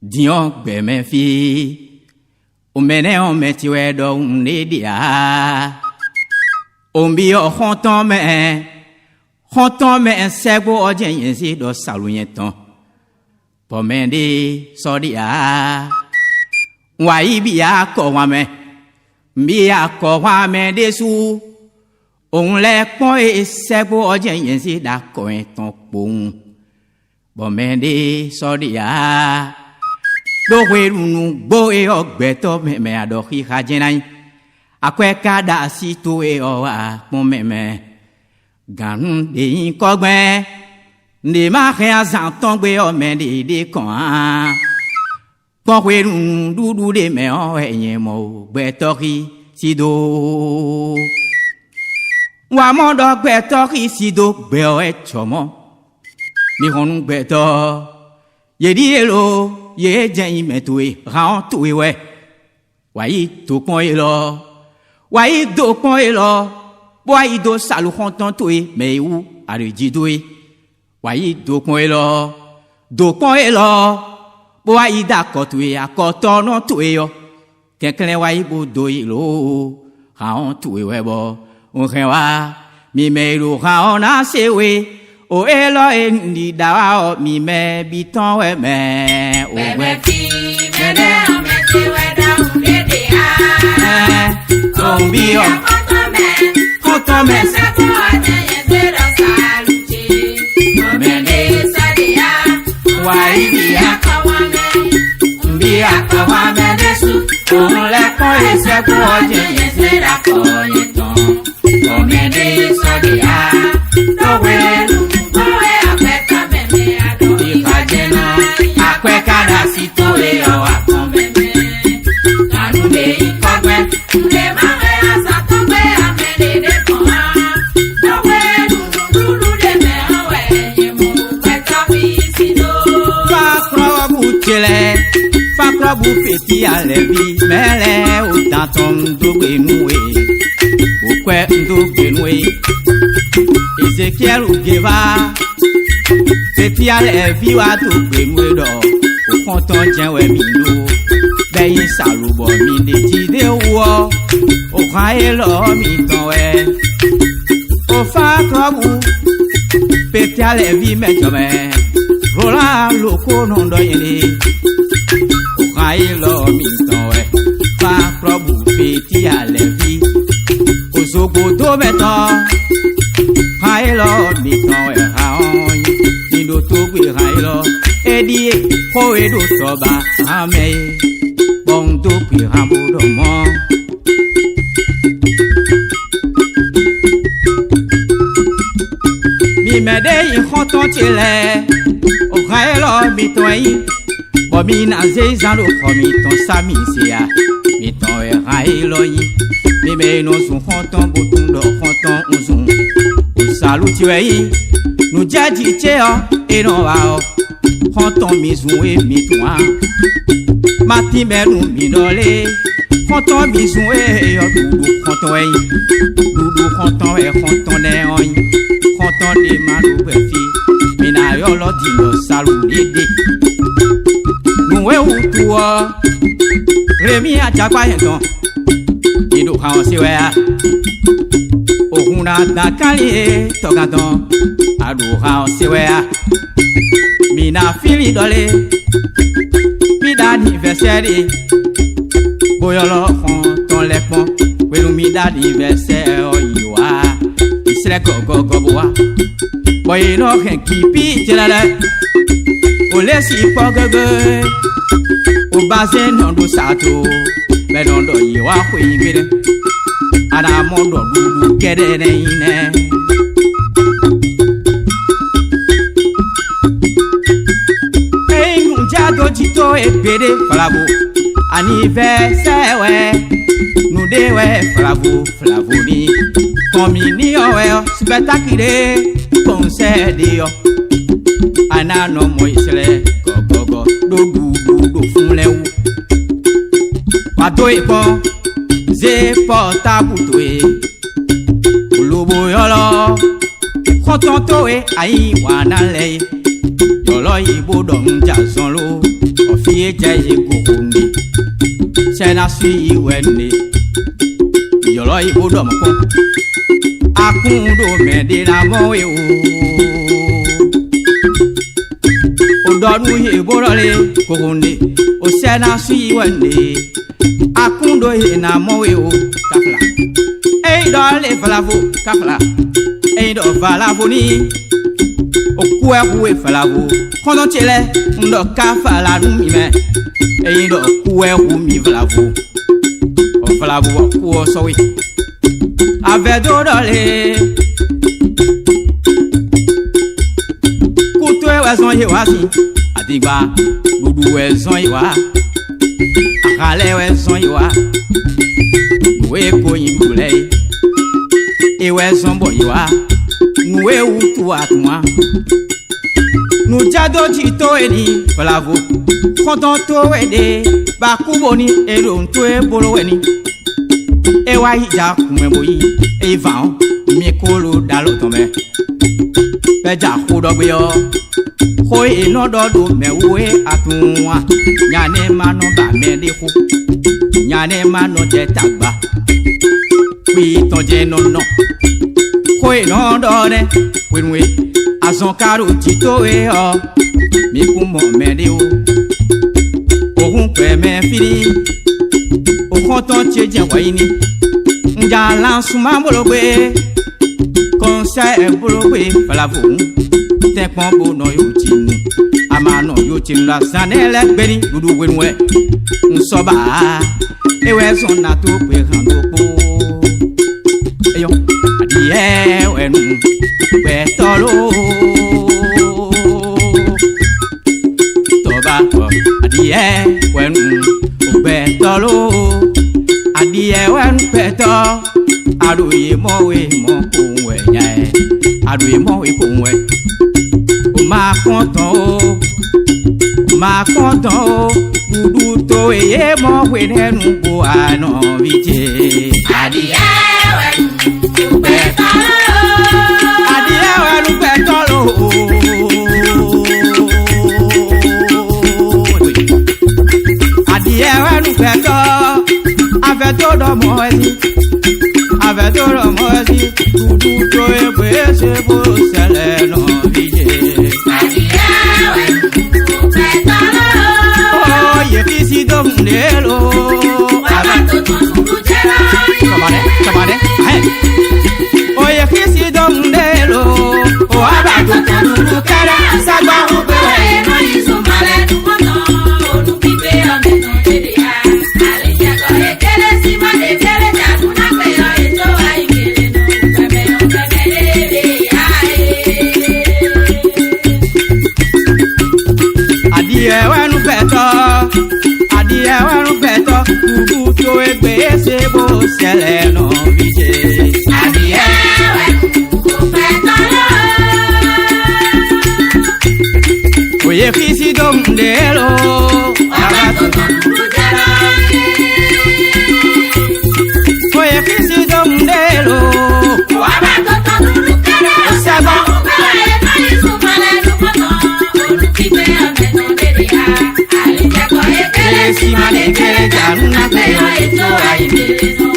Dion be me fi o mene on me ti we do ne dia o mbi o honton me sebo o jen yin si do salu yen ton po me de so dia wa yi bi ya ko wa me mbi ya ko wa me de su on le pon e sebo o jen yin si da ko en ton pon bo me de so dia do we nu bo e ogbeto me ado hi hajenai akwe kada si to e o a pon me gan de ko gbe ni ma khe azan ton gbe o me de kon pon we nu dudu de me o eyin mo gbeto hi si do wa mo do gbeto hi si do gbe o e chomo mi honu gbeto ye di elo ye jen me tuwe ran tuwe we wa yi to pon e lo wa yi do pon e lo bo yi do salu honton tuwe me wu ari ji tuwe wa yi do pon e lo bo yi da ko tuwe akoto no tuwe yo kenklen wa yi bo do yi lo ran tuwe we bo o khen wa mi me lo ran na se we o elo endi dawa o mi me biton we me o we fi me de o me ti we da unde de a o bi o koto me se ko ade ye se do saluchi o me de sa dia wa ibi ya ko wa me bi akawa me de su o le ko ese ko je ye se da ko ye ton o me de so dia do we bu feti alevi mele o tanton ndogbe nuwe o kwe ndogbe nuwe Ezekiel ugeva feti alevi wa dogbe nuwe do o konton jenwe mi lo beyin salubo mi de jide wo o khae lo mi ton we o fa krobu feti alevi mejome rola loko no ndo yele lo mi ton we fa probu feti alevi ozogbo do beto lo mi ton we ha on ni do to gbe lo edi ko e do soba ame bon do pi hambo do mo mi mede yin khonton tile o lo mi ton yi Bomi na zezan lo komi ton sami siya mi ton e rai loyi mi me no sun honton botun do honton uzun o saluti we yi nu jaji che o e no wa o honton mi zun e mi twa mati menu mi dole honton mi zun e yo dudu honton e dudu honton e honton ne oyin honton de ma do be fi mi na yo lo di lo salu dede we utuo remi achakwa yenton idu hawo siwea ohuna dakali togaton adu hawo siwea mina fili dole mida anniversaire boyolo fon ton lepon welu mida anniversaire oyiwa isre gogo boa boyino ken kipi jelale ole si pogogo o base non do sato be non do yi wa ko ingire ana mo do dudu kede ne ine ei un jago jito e pede flavo anniversaire we nu de we flavo ni komini owe spectacle concert yo ana no mo isle gogogo do do funle wu pato ipon ze portable to e olobo yolo khoton to e ayi wa na le yolo ibo do nja son lo ofie jaye gohunde sena sui wenne yolo ibodo mko akundo medina mowe o donu iborole gohunde o sena sui wenne akundo ina mowe o kafla ei dole falavo kafla ei do falavo ni o kuwe falavo kono chele ndo kafala numime ei do kuwe mi falavo o falavo ko sowi ave do dole kutwe wazon yewasi adigba dudu wezon yewa akale wezon yewa we ko yin dule e wezon bo yewa we utu atuma nu jado jito eni falavo konton to wede ba kubo ni ero nto e bolo weni e wa hija kumebo yi e van mi kolo dalo tome beja khodogbe yo ho e no dodo mewe atunwa nyane mano ba mede ku nyane mano je tagba wi tonje no no ho e no dore wenwe azon karo jito e o mi ku mo mede o ohun pe me firi o konton che je wayini nja lan suma bologbe konsa e bologbe falavo te pon bo no yo tinu amano yo tinu la sanele gberi dudu wenwe nsoba ewe son na to pe han do po eyo adie wenu pe tolo adie wenu petolo adie wenu peto aduye mowe mo kunwe nyae aduye mowe kunwe o ma konton o dudu to eye mo we nenu bo ano vije adie wenu petolo adie wenu petolo Ewe peto ave todo moezi dudu to egbe se bo sele no vije adiewe peto oh ye kisi do mnelo ava to dudu jera kamane oh ye kisi do mnelo oh ava to dudu kara sagba ube no yiso male du mono onu pipe ame adie wenu peto dudu to egbe se bo sele no vije adie wenu peto oye kisi do mndelo ava to dudu jera oye kisi do mndelo ava to dudu jera saba no yiso male du mono onu pipe ame no deria ale jako ekele si male kele janu na pe yo eto ai mere no